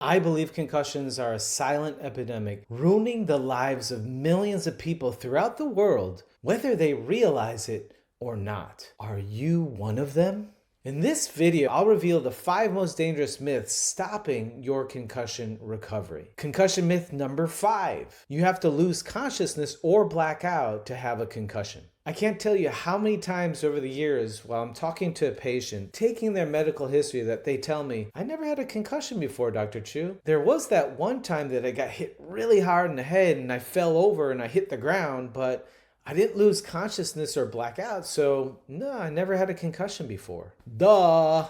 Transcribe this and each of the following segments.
I believe concussions are a silent epidemic, ruining the lives of millions of people throughout the world, whether they realize it or not. Are you one of them? In this video, I'll reveal the 5 most dangerous myths stopping your concussion recovery. Concussion myth number 5. You have to lose consciousness or black out to have a concussion. I can't tell you how many times over the years while I'm talking to a patient, taking their medical history, that they tell me, I never had a concussion before, Dr. Chiu. There was that one time that I got hit really hard in the head and I fell over and I hit the ground, but I didn't lose consciousness or black out, so no, I never had a concussion before. Duh!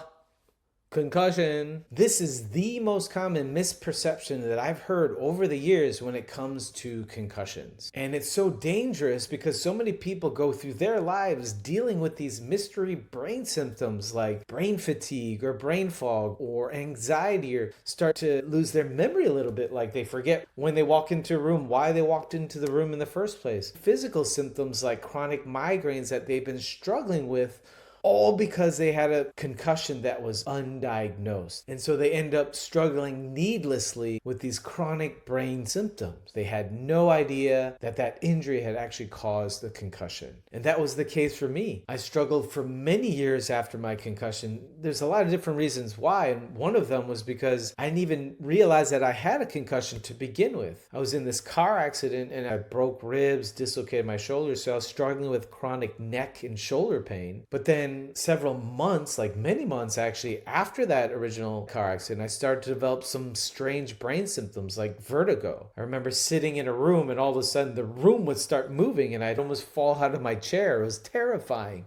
Concussion. This is the most common misperception that I've heard over the years when it comes to concussions. And it's so dangerous because so many people go through their lives dealing with these mystery brain symptoms like brain fatigue or brain fog or anxiety, or start to lose their memory a little bit, like they forget when they walk into a room why they walked into the room in the first place. Physical symptoms like chronic migraines that they've been struggling with, all because they had a concussion that was undiagnosed. And so they end up struggling needlessly with these chronic brain symptoms. They had no idea that that injury had actually caused the concussion. And that was the case for me. I struggled for many years after my concussion. There's a lot of different reasons why, and one of them was because I didn't even realize that I had a concussion to begin with. I was in this car accident and I broke ribs, dislocated my shoulder, so I was struggling with chronic neck and shoulder pain. But then several months, like many months actually, after that original car accident, I started to develop some strange brain symptoms like vertigo. I remember sitting in a room and all of a sudden the room would start moving and I'd almost fall out of my chair. It was terrifying.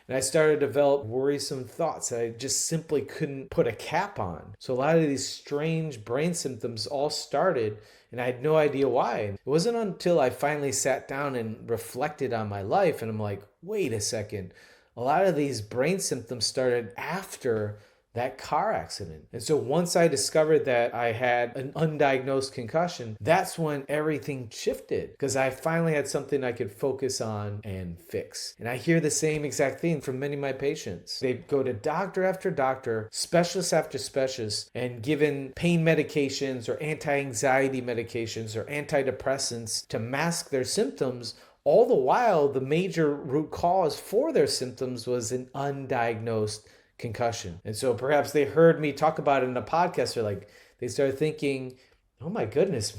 And I started to develop worrisome thoughts that I just simply couldn't put a cap on. So a lot of these strange brain symptoms all started and I had no idea why. It wasn't until I finally sat down and reflected on my life and I'm like, wait a second. A lot of these brain symptoms started after that car accident. And so once I discovered that I had an undiagnosed concussion, that's when everything shifted, because I finally had something I could focus on and fix. And I hear the same exact thing from many of my patients. They go to doctor after doctor, specialist after specialist, and given pain medications or anti-anxiety medications or antidepressants to mask their symptoms. All the while, the major root cause for their symptoms was an undiagnosed concussion. And so perhaps they heard me talk about it in a podcast, or they started thinking, oh my goodness,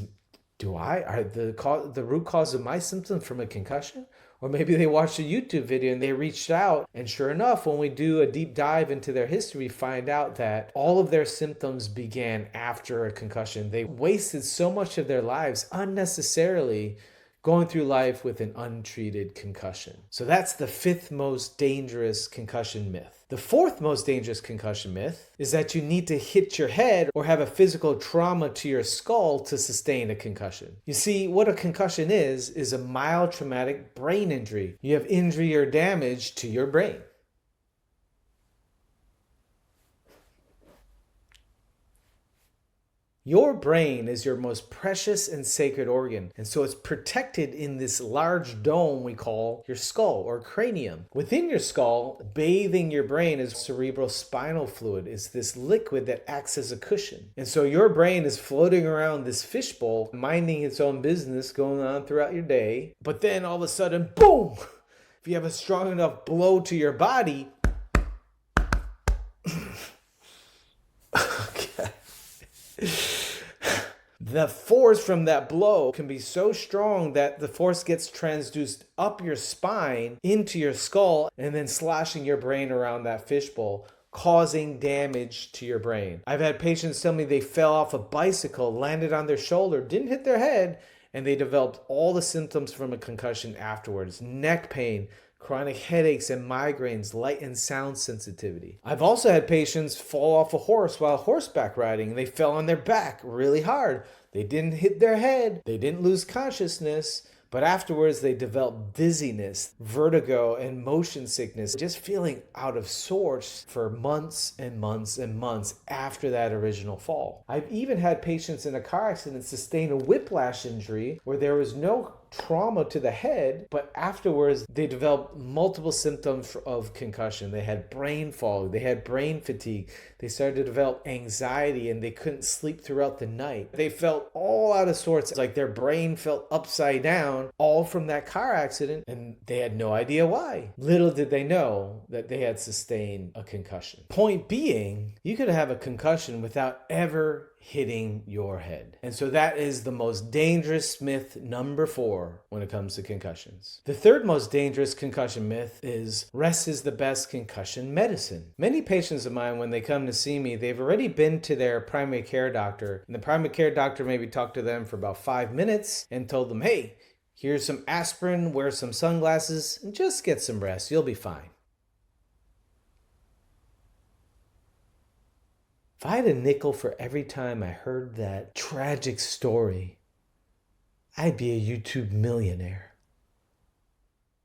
are the root cause of my symptoms from a concussion? Or maybe they watched a YouTube video and they reached out, and sure enough, when we do a deep dive into their history, we find out that all of their symptoms began after a concussion. They wasted so much of their lives unnecessarily going through life with an untreated concussion. So that's the 5th most dangerous concussion myth. The 4th most dangerous concussion myth is that you need to hit your head or have a physical trauma to your skull to sustain a concussion. You see, what a concussion is a mild traumatic brain injury. You have injury or damage to your brain. Your brain is your most precious and sacred organ, and so it's protected in this large dome we call your skull or cranium. Within your skull, bathing your brain is cerebral spinal fluid. It's this liquid that acts as a cushion. And so your brain is floating around this fishbowl, minding its own business, going on throughout your day. But then all of a sudden, boom! If you have a strong enough blow to your body, the force from that blow can be so strong that the force gets transduced up your spine into your skull and then sloshing your brain around that fishbowl, causing damage to your brain. I've had patients tell me they fell off a bicycle, landed on their shoulder, didn't hit their head, and they developed all the symptoms from a concussion afterwards. Neck pain, chronic headaches and migraines, light and sound sensitivity. I've also had patients fall off a horse while horseback riding and they fell on their back really hard. They didn't hit their head, they didn't lose consciousness, but afterwards they developed dizziness, vertigo, and motion sickness, just feeling out of sorts for months and months and months after that original fall. I've even had patients in a car accident sustain a whiplash injury where there was no trauma to the head, but afterwards they developed multiple symptoms of concussion. They had brain fog, they had brain fatigue, they started to develop anxiety, and they couldn't sleep throughout the night. They felt all out of sorts, like their brain felt upside down, all from that car accident, and they had no idea why. Little did they know that they had sustained a concussion. Point being, you could have a concussion without ever hitting your head. And so that is the most dangerous myth number 4 when it comes to concussions. The third most dangerous concussion myth is rest is the best concussion medicine. Many patients of mine, when they come to see me, they've already been to their primary care doctor, and the primary care doctor maybe talked to them for about 5 minutes and told them, hey, here's some aspirin, wear some sunglasses, and just get some rest. You'll be fine. If I had a nickel for every time I heard that tragic story, I'd be a YouTube millionaire.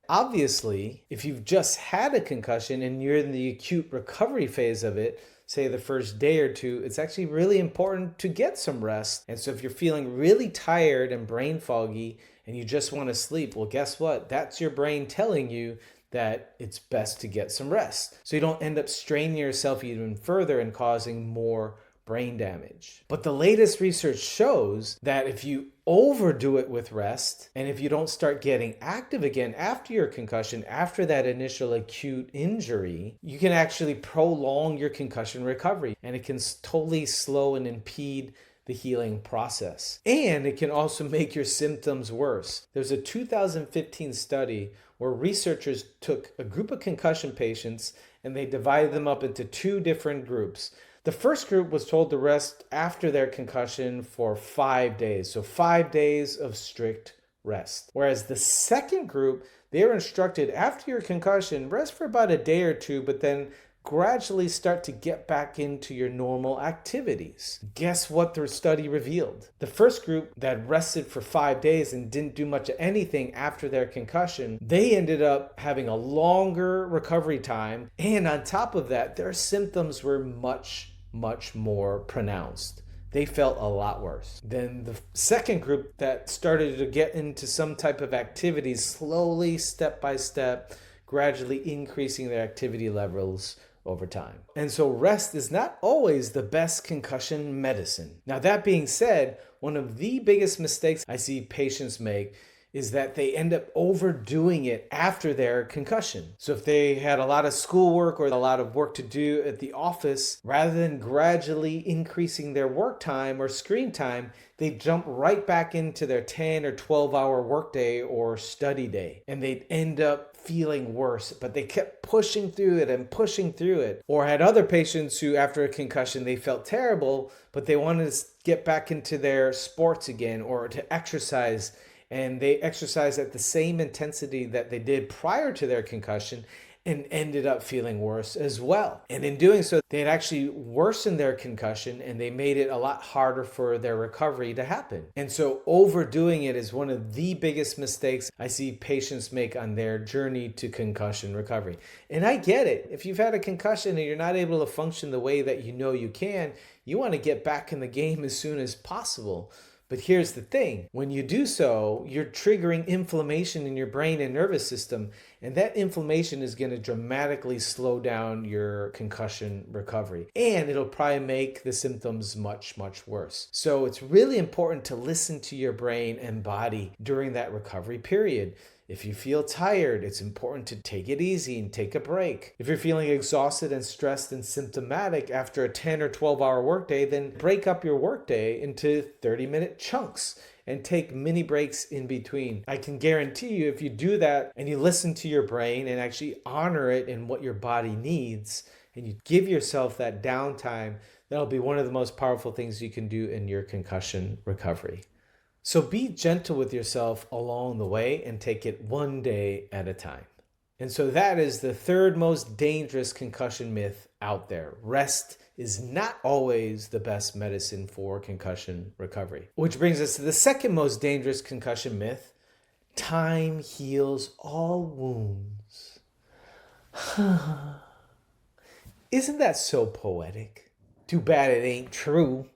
Obviously, if you've just had a concussion and you're in the acute recovery phase of it, say the first day or two, it's actually really important to get some rest. And so if you're feeling really tired and brain foggy and you just want to sleep, well, guess what? That's your brain telling you that it's best to get some rest, so you don't end up straining yourself even further and causing more brain damage. But the latest research shows that if you overdo it with rest, and if you don't start getting active again after your concussion, after that initial acute injury, you can actually prolong your concussion recovery, and it can totally slow and impede the healing process. And it can also make your symptoms worse. There's a 2015 study where researchers took a group of concussion patients and they divided them up into 2 different groups. The first group was told to rest after their concussion for 5 days. So 5 days of strict rest. Whereas the second group, they were instructed after your concussion, rest for about a day or 2, but then gradually start to get back into your normal activities. Guess what the study revealed? The first group that rested for 5 days and didn't do much of anything after their concussion, they ended up having a longer recovery time. And on top of that, their symptoms were much more pronounced. They felt a lot worse. Then the second group that started to get into some type of activities slowly, step by step, gradually increasing their activity levels over time. And so rest is not always the best concussion medicine. Now, that being said, one of the biggest mistakes I see patients make is that they end up overdoing it after their concussion. So if they had a lot of schoolwork or a lot of work to do at the office, rather than gradually increasing their work time or screen time, they jump right back into their 10 or 12-hour workday or study day. And they'd end up feeling worse, but they kept pushing through it and pushing through it. Or had other patients who, after a concussion, they felt terrible, but they wanted to get back into their sports again or to exercise, and they exercised at the same intensity that they did prior to their concussion and ended up feeling worse as well. And in doing so, they had actually worsened their concussion, and they made it a lot harder for their recovery to happen. And so overdoing it is one of the biggest mistakes I see patients make on their journey to concussion recovery. And I get it. If you've had a concussion and you're not able to function the way that you know you can, you want to get back in the game as soon as possible. But here's the thing, when you do so, you're triggering inflammation in your brain and nervous system, and that inflammation is going to dramatically slow down your concussion recovery, and it'll probably make the symptoms much worse. So it's really important to listen to your brain and body during that recovery period. If you feel tired, it's important to take it easy and take a break. If you're feeling exhausted and stressed and symptomatic after a 10 or 12-hour workday, then break up your workday into 30-minute chunks and take mini breaks in between. I can guarantee you, if you do that and you listen to your brain and actually honor it and what your body needs, and you give yourself that downtime, that'll be one of the most powerful things you can do in your concussion recovery. So be gentle with yourself along the way and take it one day at a time. And so that is the third most dangerous concussion myth out there. Rest is not always the best medicine for concussion recovery. Which brings us to the second most dangerous concussion myth. Time heals all wounds. Isn't that so poetic? Too bad it ain't true.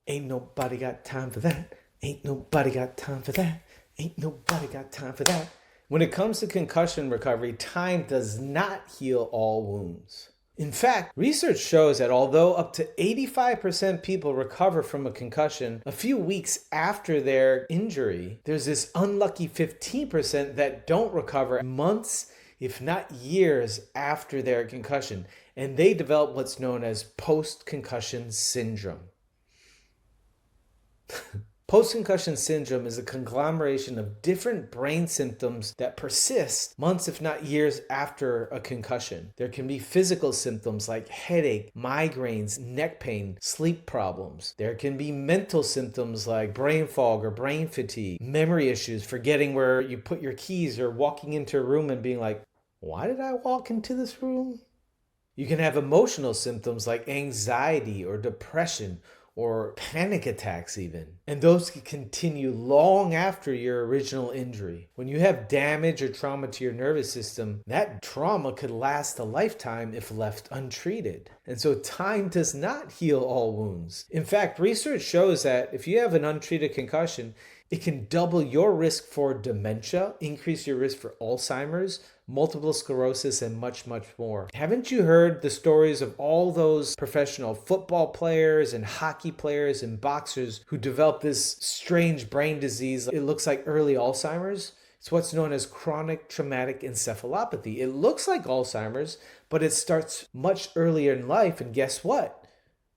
Ain't nobody got time for that. Ain't nobody got time for that. Ain't nobody got time for that. When it comes to concussion recovery, time does not heal all wounds. In fact, research shows that although up to 85% people recover from a concussion a few weeks after their injury, there's this unlucky 15% that don't recover months, if not years, after their concussion, and they develop what's known as post-concussion syndrome. Post-concussion syndrome is a conglomeration of different brain symptoms that persist months, if not years, after a concussion. There can be physical symptoms like headache, migraines, neck pain, sleep problems. There can be mental symptoms like brain fog or brain fatigue, memory issues, forgetting where you put your keys, or walking into a room and being like, why did I walk into this room? You can have emotional symptoms like anxiety or depression, or panic attacks even. And those can continue long after your original injury. When you have damage or trauma to your nervous system, that trauma could last a lifetime if left untreated. And so time does not heal all wounds. In fact, research shows that if you have an untreated concussion, it can double your risk for dementia, increase your risk for Alzheimer's, multiple sclerosis, and much, much more. Haven't you heard the stories of all those professional football players and hockey players and boxers who develop this strange brain disease? It looks like early Alzheimer's. It's what's known as chronic traumatic encephalopathy. It looks like Alzheimer's, but it starts much earlier in life. And guess what?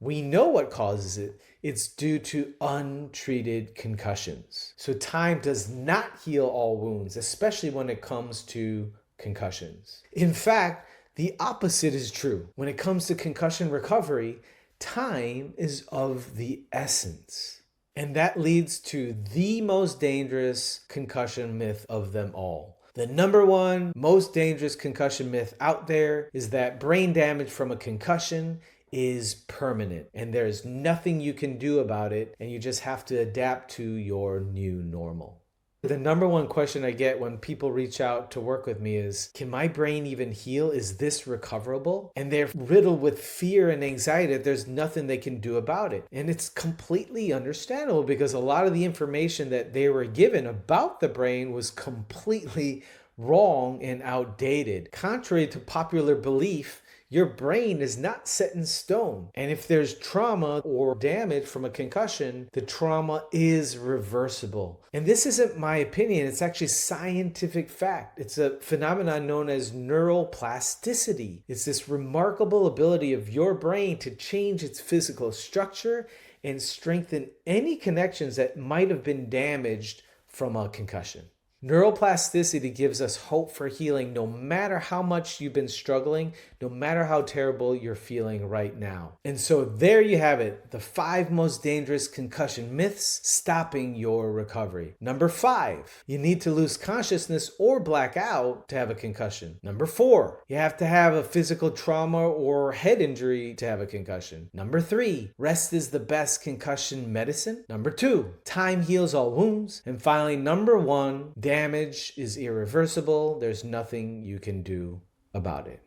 We know what causes it. It's due to untreated concussions. So time does not heal all wounds, especially when it comes to concussions. In fact, the opposite is true. When it comes to concussion recovery, time is of the essence. And that leads to the most dangerous concussion myth of them all. The number one most dangerous concussion myth out there is that brain damage from a concussion is permanent and there's nothing you can do about it, and you just have to adapt to your new normal. The number one question I get when people reach out to work with me is, can my brain even heal? Is this recoverable? And they're riddled with fear and anxiety that there's nothing they can do about it. And it's completely understandable, because a lot of the information that they were given about the brain was completely wrong and outdated. Contrary to popular belief, your brain is not set in stone. And if there's trauma or damage from a concussion, the trauma is reversible. And this isn't my opinion, it's actually scientific fact. It's a phenomenon known as neuroplasticity. It's this remarkable ability of your brain to change its physical structure and strengthen any connections that might have been damaged from a concussion. Neuroplasticity gives us hope for healing no matter how much you've been struggling, no matter how terrible you're feeling right now. And so there you have it, the 5 most dangerous concussion myths stopping your recovery. Number 5, you need to lose consciousness or black out to have a concussion. Number 4, you have to have a physical trauma or head injury to have a concussion. Number 3, rest is the best concussion medicine. Number 2, time heals all wounds. And finally, number 1, damage is irreversible. There's nothing you can do about it.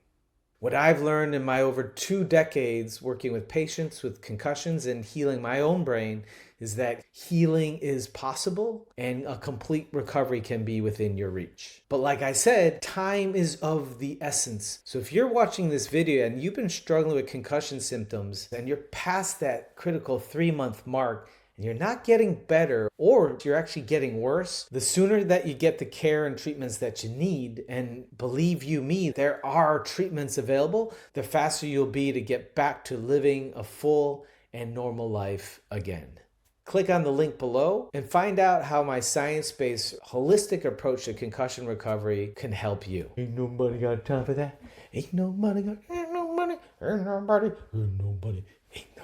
What I've learned in my over 2 decades working with patients with concussions and healing my own brain is that healing is possible and a complete recovery can be within your reach. But like I said, time is of the essence. So if you're watching this video and you've been struggling with concussion symptoms and you're past that critical 3-month mark, and you're not getting better, or you're actually getting worse, the sooner that you get the care and treatments that you need, and believe you me, there are treatments available, the faster you'll be to get back to living a full and normal life again. Click on the link below and find out how my science-based holistic approach to concussion recovery can help you. Ain't nobody got time for that. Ain't nobody got, ain't nobody, ain't nobody, ain't nobody, ain't